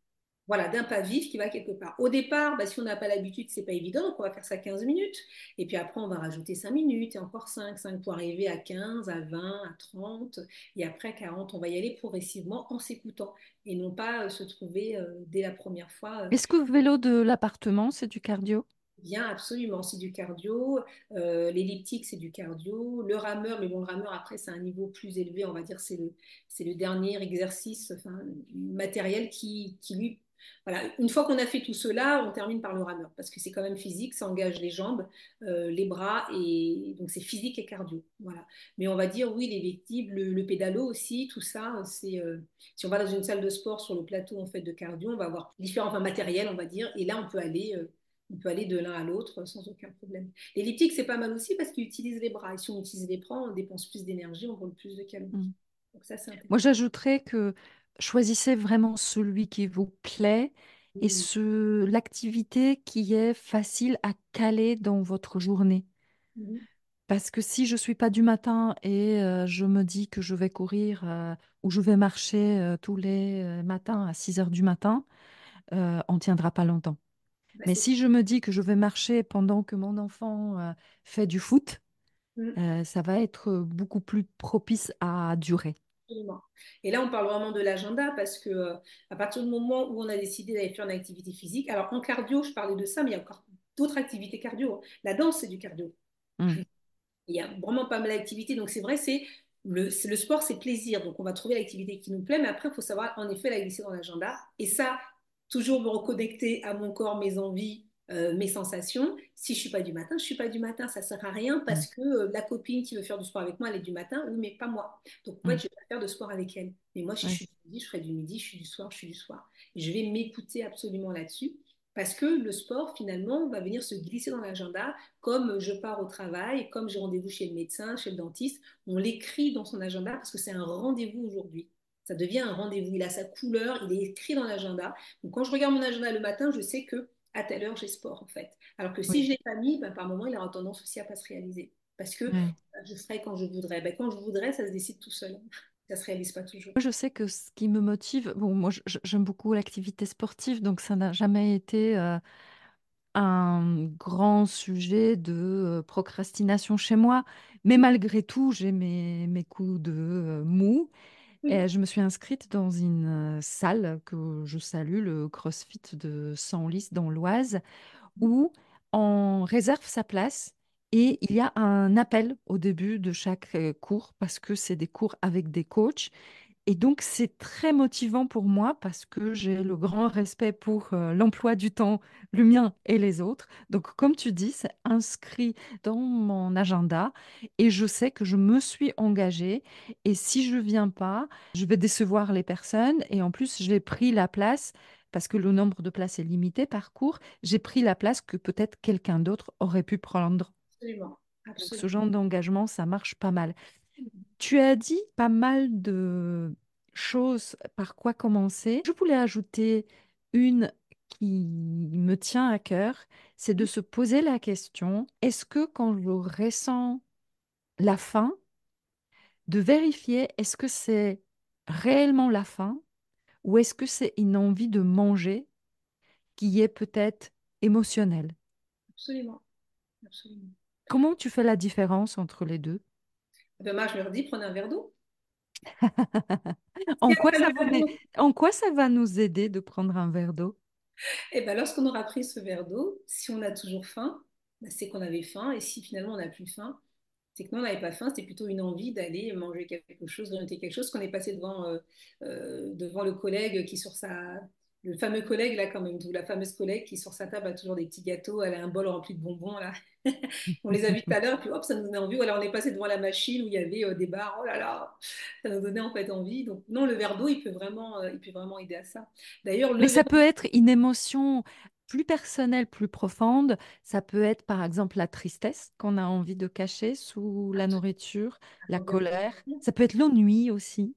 voilà, d'un pas vif qui va quelque part. Au départ, bah, si on n'a pas l'habitude, c'est pas évident, donc on va faire ça 15 minutes. Et puis après, on va rajouter 5 minutes et encore 5 pour arriver à 15, à 20, à 30. Et après, 40, on va y aller progressivement en s'écoutant et non pas se trouver dès la première fois Est-ce que le vélo de l'appartement, c'est du cardio? bien, absolument. C'est du cardio. L'elliptique, c'est du cardio. Le rameur, mais bon, le rameur, après, c'est un niveau plus élevé, on va dire, c'est le dernier exercice enfin, matériel qui lui. Voilà, une fois qu'on a fait tout cela, on termine par le rameur, parce que c'est quand même physique, ça engage les jambes, les bras, et donc c'est physique et cardio. Voilà. Mais on va dire, oui, les vectibles, le pédalo aussi, tout ça, si on va dans une salle de sport sur le plateau en fait, de cardio, on va avoir différents enfin, matériels, on va dire, et là, on peut aller de l'un à l'autre sans aucun problème. L'elliptique, c'est pas mal aussi parce qu'il utilise les bras. Et si on utilise les bras, on dépense plus d'énergie, on brûle plus de calories. Mm. Donc ça, c'est Moi, intéressant. j'ajouterais que choisissez vraiment celui qui vous plaît et Oui, l'activité qui est facile à caler dans votre journée. oui, Parce que si je suis pas du matin et je me dis que je vais courir ou je vais marcher tous les matins à 6 heures du matin, on tiendra pas longtemps. bah, Mais c'est si je me dis que je vais marcher pendant que mon enfant fait du foot, mm, ça va être beaucoup plus propice à durer. absolument. Et là, on parle vraiment de l'agenda parce que à partir du moment où on a décidé d'aller faire une activité physique, alors en cardio, je parlais de ça, mais il y a encore d'autres activités cardio, hein. La danse, c'est du cardio. Mm, Il y a vraiment pas mal d'activités. Donc, c'est vrai, le sport, c'est plaisir. Donc, on va trouver l'activité qui nous plaît. Mais après, il faut savoir, en effet, la glisser dans l'agenda. Et ça, toujours me reconnecter à mon corps, mes envies, mes sensations. Si je ne suis pas du matin, je ne suis pas du matin. Ça ne sert à rien mm, parce que la copine qui veut faire du sport avec moi, elle est du matin. Oui, mais pas moi. Donc, en fait, mm. je ne vais pas faire de sport avec elle. Mais moi, si je Ouais. suis du midi, je ferai du midi. Je suis du soir, je suis du soir. Et je vais m'écouter absolument là-dessus. Parce que le sport, finalement, va venir se glisser dans l'agenda comme je pars au travail, comme j'ai rendez-vous chez le médecin, chez le dentiste, on l'écrit dans son agenda parce que c'est un rendez-vous aujourd'hui. Ça devient un rendez-vous. Il a sa couleur, il est écrit dans l'agenda. Donc quand je regarde mon agenda le matin, je sais que à telle heure j'ai sport en fait. Alors que si Oui. je l'ai pas mis, ben, par moment il aura tendance aussi à pas se réaliser parce que Ouais. je ferai quand je voudrais. Ben, quand je voudrais, ça se décide tout seul. Ça se réalise pas toujours. Moi, je sais que ce qui me motive, bon, moi, j'aime beaucoup l'activité sportive, donc ça n'a jamais été un grand sujet de procrastination chez moi. Mais malgré tout, j'ai mes coups de mou. Oui. Et je me suis inscrite dans une salle que je salue, le CrossFit de Senlis dans l'Oise, où on réserve sa place et il y a un appel au début de chaque cours parce que c'est des cours avec des coachs. Et donc, c'est très motivant pour moi parce que j'ai le grand respect pour l'emploi du temps, le mien et les autres. Donc, comme tu dis, c'est inscrit dans mon agenda et je sais que je me suis engagée. Et si je viens pas, je vais décevoir les personnes. Et en plus, j'ai pris la place parce que le nombre de places est limité par cours. J'ai pris la place que peut-être quelqu'un d'autre aurait pu prendre. Absolument. Donc, ce Absolument. genre d'engagement, ça marche pas mal. Tu as dit pas mal de choses par quoi commencer. Je voulais ajouter une qui me tient à cœur, c'est de se poser la question, est-ce que quand je ressens la faim, de vérifier est-ce que c'est réellement la faim ou est-ce que c'est une envie de manger qui est peut-être émotionnelle? Absolument. Absolument. Comment tu fais la différence entre les deux? Demain, je leur dis, prenez un verre d'eau. Si En quoi après le ça va, verre d'eau, en quoi ça va nous aider de prendre un verre d'eau? et ben, lorsqu'on aura pris ce verre d'eau, si on a toujours faim, ben, c'est qu'on avait faim. Et si finalement on n'a plus faim, c'est que non, on n'avait pas faim. C'était plutôt une envie d'aller manger quelque chose, de noter quelque chose, qu'on est passé devant le collègue qui, sur le fameux collègue, là, quand même, ou la fameuse collègue qui, sur sa table, a toujours des petits gâteaux, elle a un bol rempli de bonbons, là. On les a vus tout à l'heure, puis hop, ça nous donnait envie. Voilà, on est passé devant la machine où il y avait des barres, oh là là, ça nous donnait en fait envie. Donc, non, le verre d'eau, il peut vraiment aider à ça. D'ailleurs, le Mais ça verre peut être une émotion plus personnelle, plus profonde. Ça peut être par exemple la tristesse qu'on a envie de cacher sous la nourriture, la colère. Ça peut être l'ennui aussi.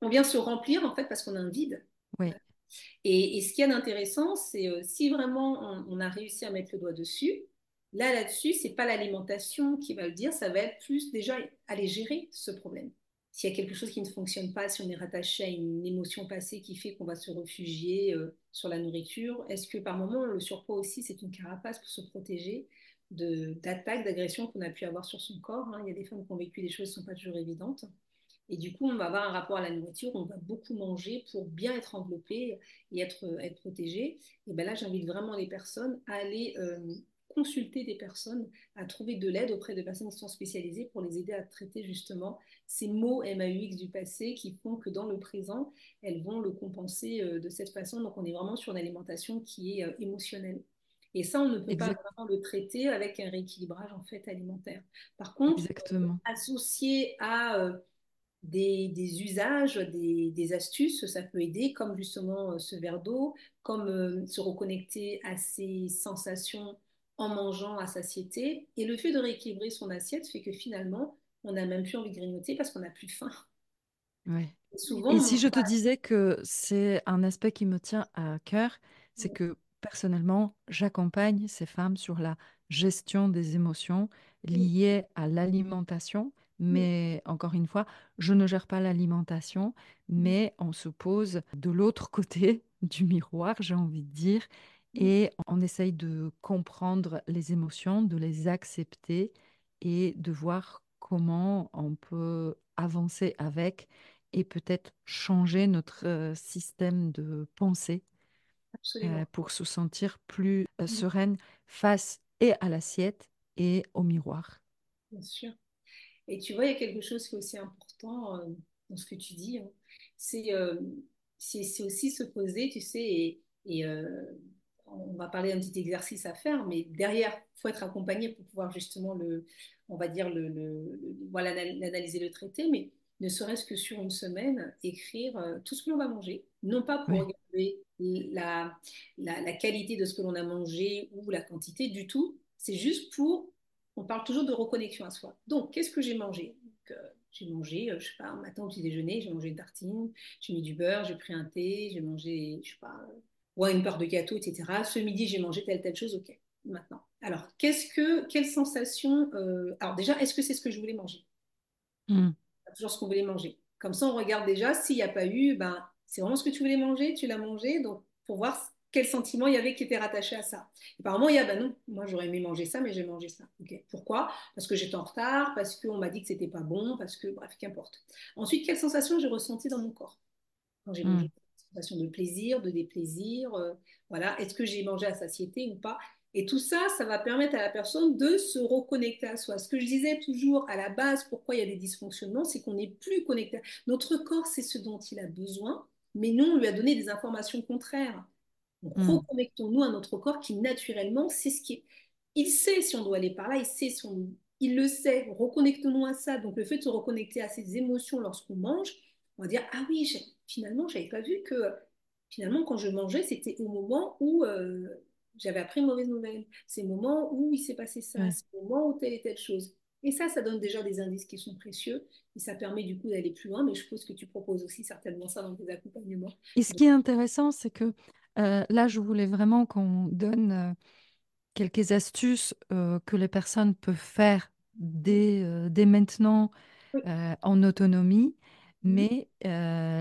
on vient se remplir, en fait, parce qu'on a un vide. Oui, Et ce qu'il y a d'intéressant, c'est si vraiment on a réussi à mettre le doigt dessus, là-dessus, c'est pas l'alimentation qui va le dire, ça va être plus déjà aller gérer ce problème. S'il y a quelque chose qui ne fonctionne pas, si on est rattaché à une émotion passée qui fait qu'on va se réfugier sur la nourriture, est-ce que par moment, le surpoids aussi, c'est une carapace pour se protéger d'attaques, d'agressions qu'on a pu avoir sur son corps, hein. Il y a des femmes qui ont vécu des choses qui ne sont pas toujours évidentes. Et du coup, on va avoir un rapport à la nourriture, on va beaucoup manger pour bien être enveloppé et être protégé. Et bien là, j'invite vraiment les personnes à aller consulter des personnes, à trouver de l'aide auprès de personnes qui sont spécialisées pour les aider à traiter justement ces mots MAUX du passé qui font que dans le présent, elles vont le compenser de cette façon. Donc, on est vraiment sur une alimentation qui est émotionnelle. Et ça, on ne peut pas exact, vraiment le traiter avec un rééquilibrage en fait alimentaire. Par contre, exactement. associé à des usages, des astuces, ça peut aider, comme justement ce verre d'eau, comme se reconnecter à ses sensations en mangeant à satiété. Et le fait de rééquilibrer son assiette fait que finalement, on n'a même plus envie de grignoter parce qu'on n'a plus faim. Ouais. Et souvent, Et on si mange je te pas. disais que c'est un aspect qui me tient à cœur, c'est que personnellement, j'accompagne ces femmes sur la gestion des émotions liées à l'alimentation. Mais encore une fois, je ne gère pas l'alimentation, mais on se pose de l'autre côté du miroir, j'ai envie de dire, et on essaye de comprendre les émotions, de les accepter et de voir comment on peut avancer avec et peut-être changer notre système de pensée Absolument, pour se sentir plus sereine face et à l'assiette et au miroir. bien sûr. Et tu vois, il y a quelque chose qui est aussi important dans ce que tu dis, hein. C'est c'est aussi se poser, tu sais, on va parler d'un petit exercice à faire, mais derrière, il faut être accompagné pour pouvoir justement on va dire, voilà, l'analyser, le traiter, mais ne serait-ce que sur une semaine, écrire tout ce que l'on va manger, non pas pour Oui, regarder la qualité de ce que l'on a mangé ou la quantité du tout, c'est juste pour on parle toujours de reconnexion à soi. Donc, qu'est-ce que j'ai mangé? J'ai mangé, je sais pas, un matin au petit déjeuner, j'ai mangé une tartine, j'ai mis du beurre, j'ai pris un thé, j'ai mangé, je sais pas, ouais, une part de gâteau, etc. Ce midi, j'ai mangé telle chose, ok. Maintenant. Alors, quelle sensation alors déjà, est-ce que c'est ce que je voulais manger? mm, Pas toujours ce qu'on voulait manger. Comme ça, on regarde déjà s'il n'y a pas eu, ben, c'est vraiment ce que tu voulais manger, tu l'as mangé, donc pour voir quel sentiment il y avait qui était rattaché à ça. Et par moment, il y a, ben non, moi j'aurais aimé manger ça, mais j'ai mangé ça. Ok. Pourquoi? Parce que j'étais en retard, parce qu'on m'a dit que c'était pas bon, parce que, bref, qu'importe. Ensuite, quelle sensation j'ai ressentie dans mon corps quand j'ai mangé? mm. Sensation de plaisir, de déplaisir, voilà. Est-ce que j'ai mangé à satiété ou pas? Et tout ça, ça va permettre à la personne de se reconnecter à soi. Ce que je disais toujours à la base, pourquoi il y a des dysfonctionnements, c'est qu'on n'est plus connecté. Notre corps, c'est ce dont il a besoin, mais nous, on lui a donné des informations contraires. Donc, Mm. reconnectons-nous à notre corps qui, naturellement, sait ce qui est. Il sait si on doit aller par là, il sait si on... Il le sait. Reconnectons-nous à ça. Donc, le fait de se reconnecter à ses émotions lorsqu'on mange, on va dire, ah oui, finalement, je n'avais pas vu que, finalement, quand je mangeais, c'était au moment où j'avais appris une mauvaise nouvelle. C'est le moment où il s'est passé ça. Ouais. C'est le moment où telle et telle chose. Et ça donne déjà des indices qui sont précieux. Et ça permet du coup d'aller plus loin. Mais je suppose que tu proposes aussi certainement ça dans tes accompagnements. Et ce Donc, qui est intéressant, c'est que là, je voulais vraiment qu'on donne quelques astuces que les personnes peuvent faire dès maintenant oui. en autonomie. Mhm. Mais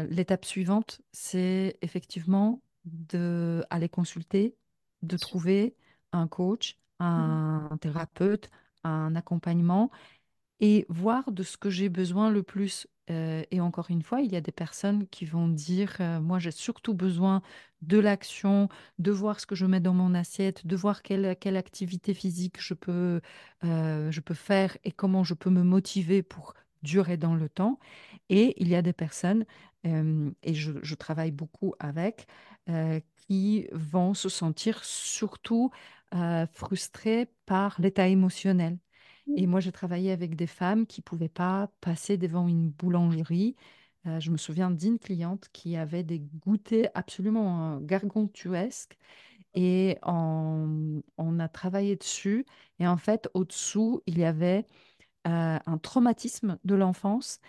l'étape suivante, c'est effectivement d'aller consulter, de Bien sûr. trouver un coach, Mhm. un thérapeute, un accompagnement et voir de ce que j'ai besoin le plus. Et encore une fois, il y a des personnes qui vont dire, moi j'ai surtout besoin de l'action, de voir ce que je mets dans mon assiette, de voir quelle activité physique je peux faire et comment je peux me motiver pour durer dans le temps. Et il y a des personnes et je travaille beaucoup avec, qui vont se sentir surtout frustrées par l'état émotionnel. Et moi, j'ai travaillé avec des femmes qui ne pouvaient pas passer devant une boulangerie. Je me souviens d'une cliente qui avait des goûters absolument gargantuesques et on a travaillé dessus. Et en fait, au-dessous, il y avait un traumatisme de l'enfance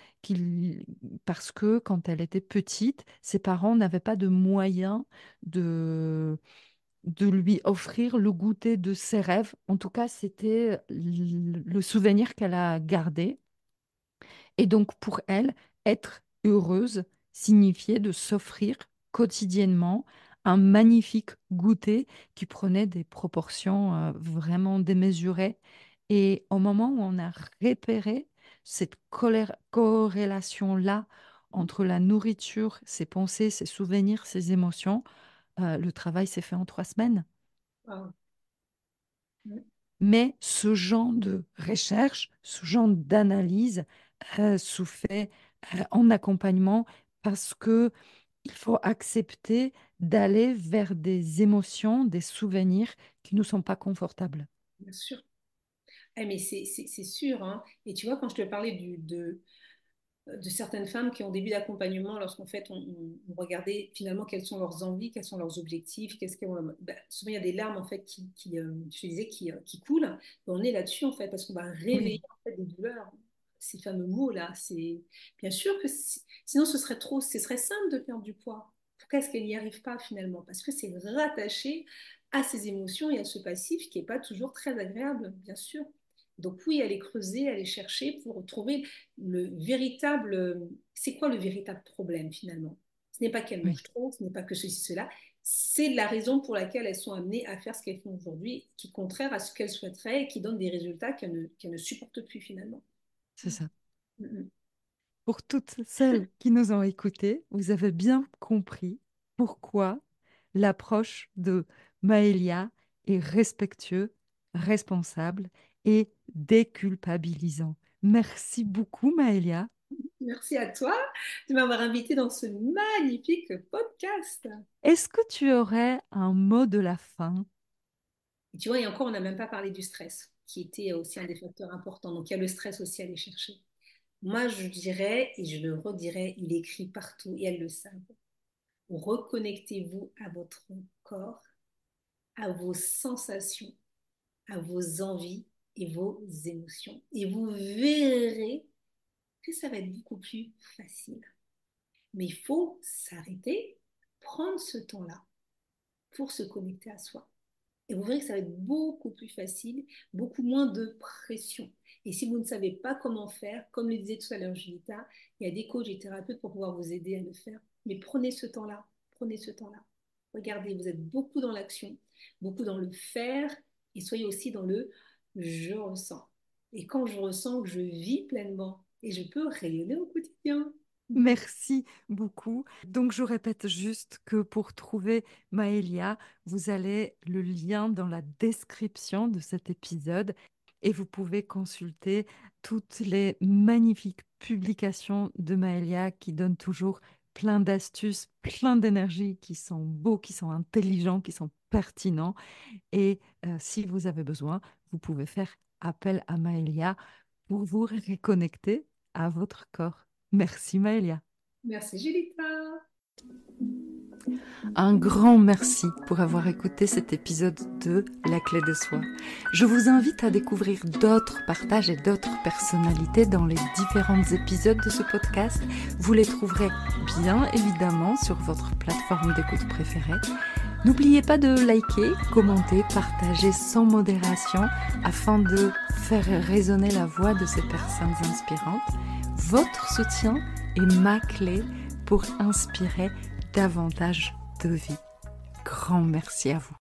parce que quand elle était petite, ses parents n'avaient pas de moyens de, de lui offrir le goûter de ses rêves. En tout cas, c'était le souvenir qu'elle a gardé. Et donc, pour elle, être heureuse signifiait de s'offrir quotidiennement un magnifique goûter qui prenait des proportions vraiment démesurées. Et au moment où on a repéré cette corrélation-là entre la nourriture, ses pensées, ses souvenirs, ses émotions, le travail s'est fait en 3 semaines. Wow. Mais ce genre de recherche, ce genre d'analyse se fait en accompagnement parce que il faut accepter d'aller vers des émotions, des souvenirs qui ne sont pas confortables. Bien sûr. Mais c'est sûr, hein. Et tu vois, quand je te parlais de certaines femmes qui ont début d'accompagnement, lorsqu'en fait on regardait finalement quelles sont leurs envies, quels sont leurs objectifs, qu'est-ce qu'elles ben, souvent il y a des larmes en fait je te disais, qui coulent. Et on est là-dessus en fait parce qu'on va réveiller Oui, en fait des douleurs. Ces fameux mots là, c'est bien sûr que sinon ce serait simple de perdre du poids. Pourquoi est-ce qu'elle n'y arrive pas finalement? Parce que c'est rattaché à ces émotions et à ce passif qui n'est pas toujours très agréable, bien sûr. Donc oui, aller creuser, aller chercher pour trouver le véritable, c'est quoi le véritable problème finalement? Ce n'est pas qu'elles oui, mangent trop, ce n'est pas que ceci, cela, c'est la raison pour laquelle elles sont amenées à faire ce qu'elles font aujourd'hui, qui est contraire à ce qu'elles souhaiteraient et qui donne des résultats qu'elles ne supportent plus finalement. c'est ça. Mm. Pour toutes celles qui nous ont écoutés, vous avez bien compris pourquoi l'approche de Maëlia est respectueux, responsable et déculpabilisant. Merci beaucoup, Maëlia. Merci à toi de m'avoir invité dans ce magnifique podcast. Est-ce que tu aurais un mot de la fin? Et tu vois, et encore, on n'a même pas parlé du stress, qui était aussi un des facteurs importants. Donc, il y a le stress aussi à aller chercher. Moi, je dirais, et je le redirais, il est écrit partout et elles le savent. Reconnectez-vous à votre corps, à vos sensations, à vos envies et vos émotions. Et vous verrez que ça va être beaucoup plus facile. Mais il faut s'arrêter, prendre ce temps-là pour se connecter à soi. Et vous verrez que ça va être beaucoup plus facile, beaucoup moins de pression. Et si vous ne savez pas comment faire, comme le disait tout à l'heure Julita, il y a des coachs et thérapeutes pour pouvoir vous aider à le faire. Mais prenez ce temps-là, prenez ce temps-là. Regardez, vous êtes beaucoup dans l'action, beaucoup dans le faire, et soyez aussi dans le je ressens. Et quand je ressens, je vis pleinement et je peux rayonner au quotidien. Merci beaucoup. Donc, je répète juste que pour trouver Maëlia, vous allez le lien dans la description de cet épisode et vous pouvez consulter toutes les magnifiques publications de Maëlia qui donnent toujours plein d'astuces, plein d'énergie, qui sont beaux, qui sont intelligents, qui sont pertinents. Et si vous avez besoin, vous pouvez faire appel à Maëlia pour vous reconnecter à votre corps. Merci Maëlia. Merci Julita. Un grand merci pour avoir écouté cet épisode de La Clé de Soi. Je vous invite à découvrir d'autres partages et d'autres personnalités dans les différents épisodes de ce podcast. Vous les trouverez bien évidemment sur votre plateforme d'écoute préférée. N'oubliez pas de liker, commenter, partager sans modération afin de faire résonner la voix de ces personnes inspirantes. Votre soutien est ma clé pour inspirer davantage de vie. Grand merci à vous.